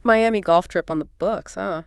Miami golf trip on the books, huh?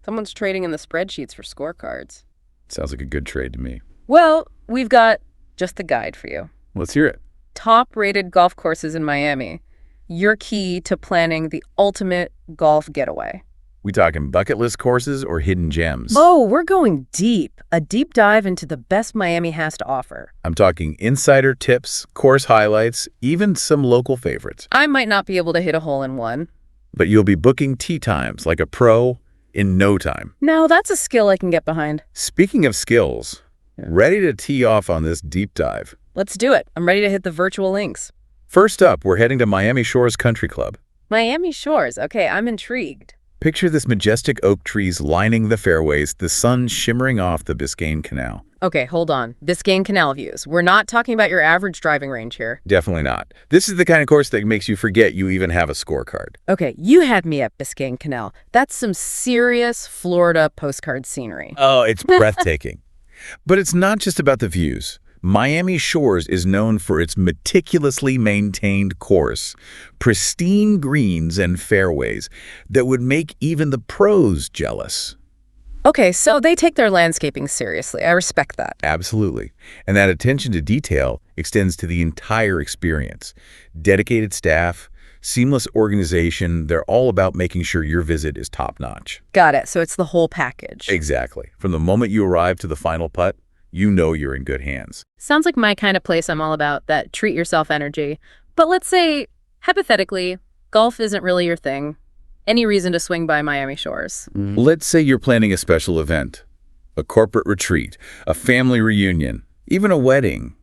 Someone's trading in the spreadsheets for scorecards. Sounds like a good trade to me. Well, we've got just the guide for you. Let's hear it. Top-rated golf courses in Miami. Your key to planning the ultimate golf getaway. We talking bucket list courses or hidden gems? Oh, we're going deep. A deep dive into the best Miami has to offer. I'm talking insider tips, course highlights, even some local favorites. I might not be able to hit a hole in one. But you'll be booking tee times like a pro in no time. Now, that's a skill I can get behind. Speaking of skills, ready to tee off on this deep dive. Let's do it. I'm ready to hit the virtual links. First up, we're heading to Miami Shores Country Club. Miami Shores. Okay, I'm intrigued. Picture this majestic oak trees lining the fairways, the sun shimmering off the Biscayne Canal. Okay, hold on. Biscayne Canal views. We're not talking about your average driving range here. Definitely not. This is the kind of course that makes you forget you even have a scorecard. Okay, you had me at Biscayne Canal. That's some serious Florida postcard scenery. Oh, it's breathtaking. But it's not just about the views. Miami Shores is known for its meticulously maintained course, pristine greens and fairways that would make even the pros jealous. Okay, so they take their landscaping seriously. I respect that. Absolutely. And that attention to detail extends to the entire experience. Dedicated staff, seamless organization, they're all about making sure your visit is top-notch. Got it. So it's the whole package. Exactly. From the moment you arrive to the final putt, you know you're in good hands. Sounds like my kind of place I'm all about, that treat-yourself energy. But let's say, hypothetically, golf isn't really your thing. Any reason to swing by Miami Shores? Let's say you're planning a special event, a corporate retreat, a family reunion, even a wedding.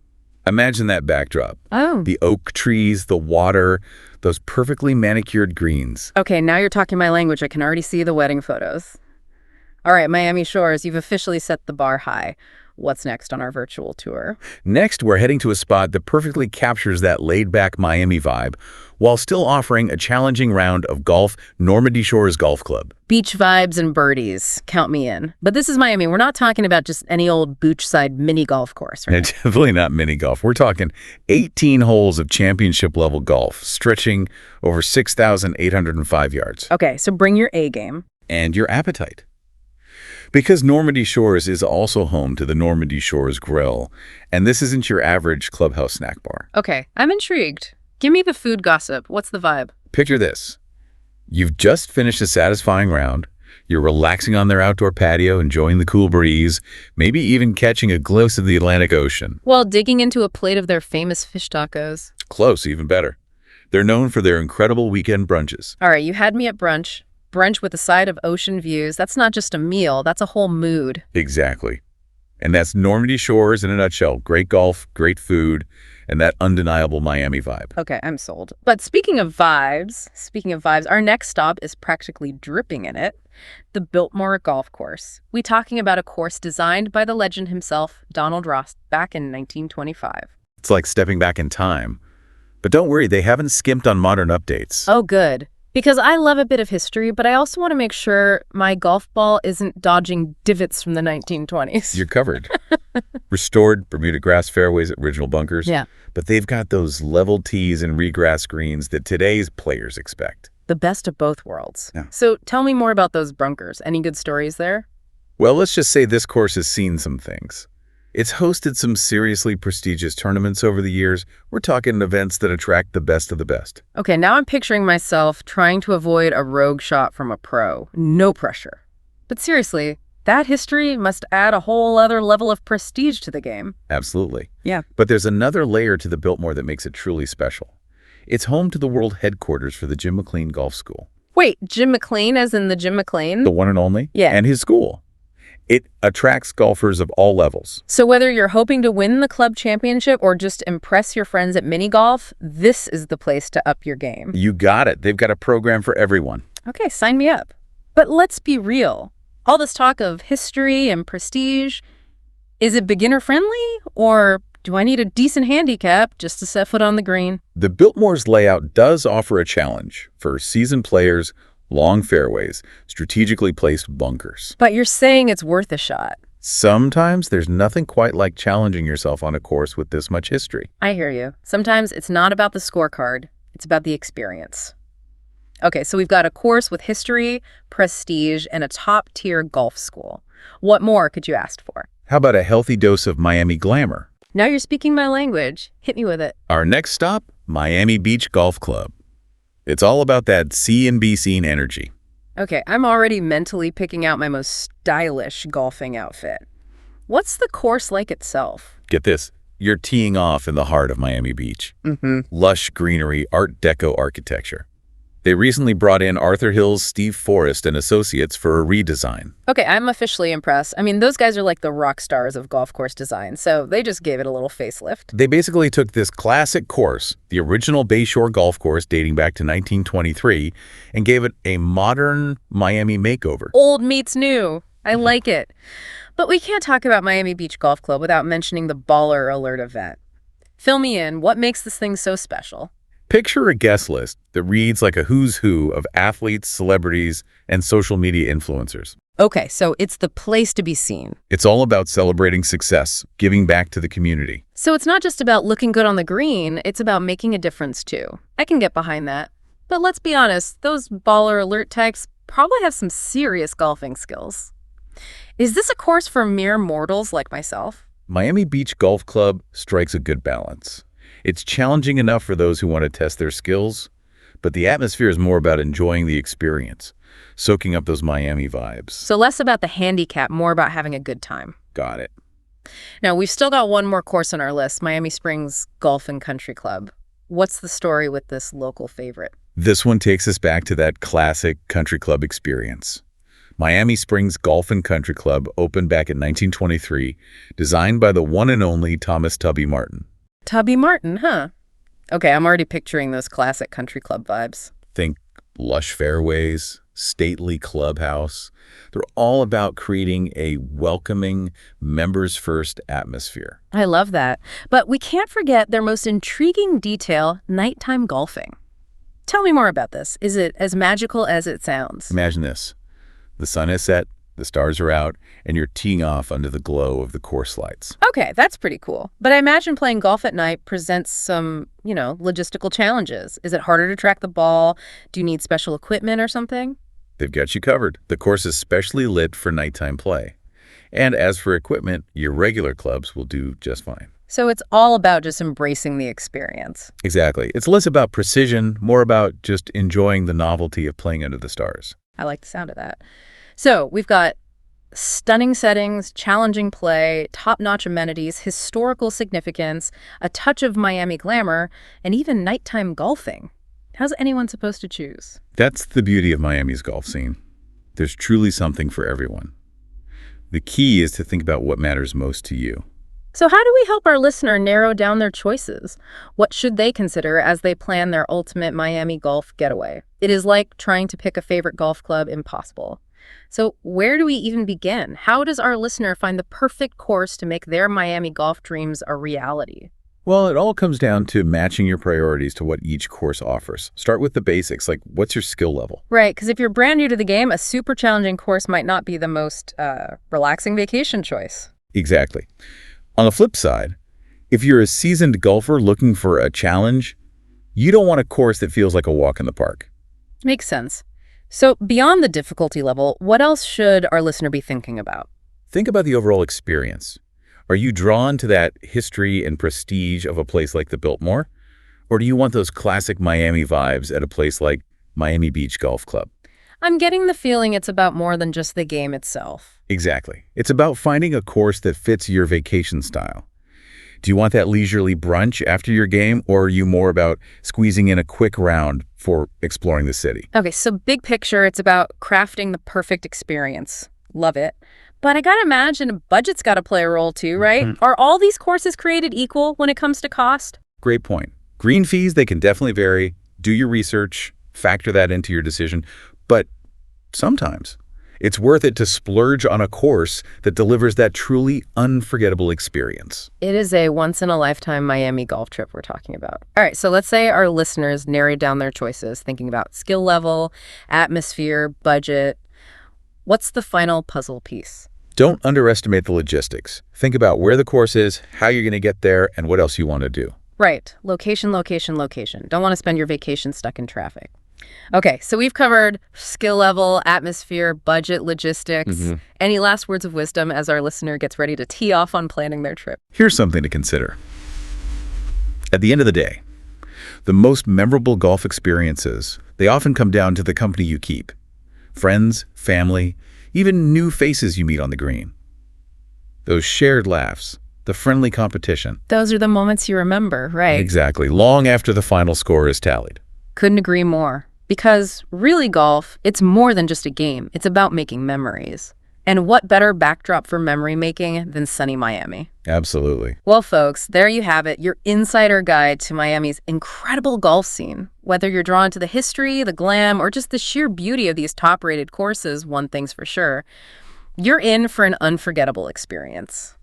Imagine that backdrop. Oh. The oak trees, the water, those perfectly manicured greens. Okay, now you're talking my language. I can already see the wedding photos. All right, Miami Shores, you've officially set the bar high. What's next on our virtual tour? Next, we're heading to a spot that perfectly captures that laid-back Miami vibe while still offering a challenging round of golf, Normandy Shores Golf Club. Beach vibes and birdies. Count me in. But this is Miami. We're not talking about just any old beachside mini golf course, right? Definitely not mini golf. We're talking 18 holes of championship-level golf, stretching over 6,805 yards. Okay, so bring your A game. And your appetite. Because Normandy Shores is also home to the Normandy Shores Grill, and this isn't your average clubhouse snack bar. Okay, I'm intrigued. Give me the food gossip. What's the vibe? Picture this. You've just finished a satisfying round. You're relaxing on their outdoor patio, enjoying the cool breeze, maybe even catching a glimpse of the Atlantic Ocean. While digging into a plate of their famous fish tacos. Close, even better. They're known for their incredible weekend brunches. All right, you had me at brunch. Brunch with a side of ocean views. That's not just a meal. That's a whole mood. Exactly. And that's Normandy Shores in a nutshell. Great golf, great food, and that undeniable Miami vibe. Okay, I'm sold. But speaking of vibes, our next stop is practically dripping in it. The Biltmore Golf Course. We talking about a course designed by the legend himself, Donald Ross, back in 1925. It's like stepping back in time. But don't worry, they haven't skimped on modern updates. Oh, good. Because I love a bit of history, but I also want to make sure my golf ball isn't dodging divots from the 1920s. You're covered. Restored Bermuda grass fairways at original bunkers. Yeah. But they've got those level tees and regrass greens that today's players expect. The best of both worlds. Yeah. So tell me more about those bunkers. Any good stories there? Well, let's just say this course has seen some things. It's hosted some seriously prestigious tournaments over the years. We're talking events that attract the best of the best. Okay, now I'm picturing myself trying to avoid a rogue shot from a pro. No pressure. But seriously, that history must add a whole other level of prestige to the game. Absolutely. Yeah. But there's another layer to the Biltmore that makes it truly special. It's home to the world headquarters for the Jim McLean Golf School. Wait, Jim McLean as in the Jim McLean? The one and only? Yeah. And his school. It attracts golfers of all levels. So whether you're hoping to win the club championship or just impress your friends at mini golf, this is the place to up your game. You got it. They've got a program for everyone. Okay, sign me up. But let's be real. All this talk of history and prestige, is it beginner friendly, or do I need a decent handicap just to set foot on the green? The Biltmore's layout does offer a challenge for seasoned players, long fairways, strategically placed bunkers. But you're saying it's worth a shot. Sometimes there's nothing quite like challenging yourself on a course with this much history. I hear you. Sometimes it's not about the scorecard, it's about the experience. Okay, so we've got a course with history, prestige, and a top-tier golf school. What more could you ask for? How about a healthy dose of Miami glamour? Now you're speaking my language. Hit me with it. Our next stop, Miami Beach Golf Club. It's all about that see and be seen energy. Okay, I'm already mentally picking out my most stylish golfing outfit. What's the course like itself? Get this, you're teeing off in the heart of Miami Beach. Lush greenery, Art Deco architecture. They recently brought in Arthur Hill's Steve Forrest and Associates for a redesign. Okay, I'm officially impressed. I mean, those guys are like the rock stars of golf course design, so they just gave it a little facelift. They basically took this classic course, the original Bayshore Golf Course dating back to 1923, and gave it a modern Miami makeover. Old meets new. I like it. But we can't talk about Miami Beach Golf Club without mentioning the Baller Alert event. Fill me in. What makes this thing so special? Picture a guest list that reads like a who's who of athletes, celebrities, and social media influencers. Okay, so it's the place to be seen. It's all about celebrating success, giving back to the community. So it's not just about looking good on the green, it's about making a difference too. I can get behind that. But let's be honest, those Baller Alert types probably have some serious golfing skills. Is this a course for mere mortals like myself? Miami Beach Golf Club strikes a good balance. It's challenging enough for those who want to test their skills, but the atmosphere is more about enjoying the experience, soaking up those Miami vibes. So less about the handicap, more about having a good time. Got it. Now, we've still got one more course on our list, Miami Springs Golf and Country Club. What's the story with this local favorite? This one takes us back to that classic country club experience. Miami Springs Golf and Country Club opened back in 1923, designed by the one and only Thomas Tubby Martin. Tubby Martin, huh? Okay, I'm already picturing those classic country club vibes. Think lush fairways, stately clubhouse. They're all about creating a welcoming, members-first atmosphere. I love that. But we can't forget their most intriguing detail, nighttime golfing. Tell me more about this. Is it as magical as it sounds? Imagine this. The sun has set, the stars are out, and you're teeing off under the glow of the course lights. Okay, that's pretty cool. But I imagine playing golf at night presents some, logistical challenges. Is it harder to track the ball? Do you need special equipment or something? They've got you covered. The course is specially lit for nighttime play. And as for equipment, your regular clubs will do just fine. So it's all about just embracing the experience. Exactly. It's less about precision, more about just enjoying the novelty of playing under the stars. I like the sound of that. So we've got stunning settings, challenging play, top-notch amenities, historical significance, a touch of Miami glamour, and even nighttime golfing. How's anyone supposed to choose? That's the beauty of Miami's golf scene. There's truly something for everyone. The key is to think about what matters most to you. So how do we help our listener narrow down their choices? What should they consider as they plan their ultimate Miami golf getaway? It is like trying to pick a favorite golf club impossible. So where do we even begin? How does our listener find the perfect course to make their Miami golf dreams a reality? Well, it all comes down to matching your priorities to what each course offers. Start with the basics, like what's your skill level? Right, because if you're brand new to the game, a super challenging course might not be the most relaxing vacation choice. Exactly. On the flip side, if you're a seasoned golfer looking for a challenge, you don't want a course that feels like a walk in the park. Makes sense. So beyond the difficulty level, what else should our listener be thinking about? Think about the overall experience. Are you drawn to that history and prestige of a place like the Biltmore? Or do you want those classic Miami vibes at a place like Miami Beach Golf Club? I'm getting the feeling it's about more than just the game itself. Exactly. It's about finding a course that fits your vacation style. Do you want that leisurely brunch after your game, or are you more about squeezing in a quick round for exploring the city? Okay, so big picture, it's about crafting the perfect experience. Love it. But I gotta imagine a budget's gotta play a role too, right? Are all these courses created equal when it comes to cost? Great point. Green fees, they can definitely vary. Do your research, factor that into your decision. But sometimes it's worth it to splurge on a course that delivers that truly unforgettable experience. It is a once-in-a-lifetime Miami golf trip we're talking about. All right, so let's say our listeners narrowed down their choices, thinking about skill level, atmosphere, budget. What's the final puzzle piece? Don't underestimate the logistics. Think about where the course is, how you're going to get there, and what else you want to do. Right. Location, location, location. Don't want to spend your vacation stuck in traffic. Okay, so we've covered skill level, atmosphere, budget, logistics. Any last words of wisdom as our listener gets ready to tee off on planning their trip? Here's something to consider. At the end of the day, the most memorable golf experiences, they often come down to the company you keep. Friends, family, even new faces you meet on the green. Those shared laughs, the friendly competition. Those are the moments you remember, right? Exactly, long after the final score is tallied. Couldn't agree more. Because really golf, it's more than just a game. It's about making memories. And what better backdrop for memory making than sunny Miami? Absolutely. Well, folks, there you have it, your insider guide to Miami's incredible golf scene. Whether you're drawn to the history, the glam, or just the sheer beauty of these top-rated courses, one thing's for sure, you're in for an unforgettable experience.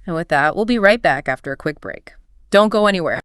And with that, we'll be right back after a quick break. Don't go anywhere.